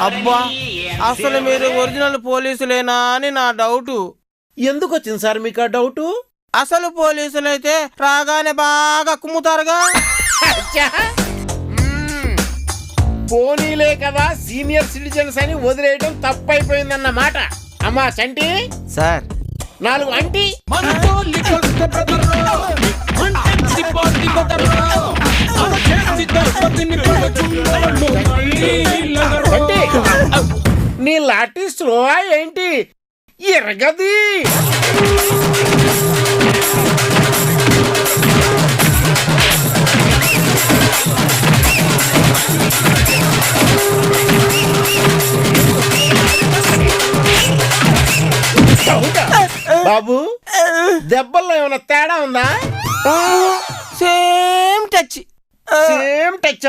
అబ్బా అసలు మీరు ఒరిజినల్ పోలీసులేనా అని నా డౌట్. ఎందుకు వచ్చింది సార్ మీకు ఆ డౌట్? అసలు పోలీసులైతే రాగానే బాగా కుమ్ముతారుగా. పోనీలే కదా సీనియర్ సిటిజన్స్ అని వదిలేయడం తప్పైపోయిందన్నమాట. అమ్మా చంటి సార్ 4 అంటి. నీ లాఠీ స్లో ఏంటి ఎరగది? బాబు దెబ్బల్లో ఏమైనా తేడా ఉందా? Same touch. Same touch.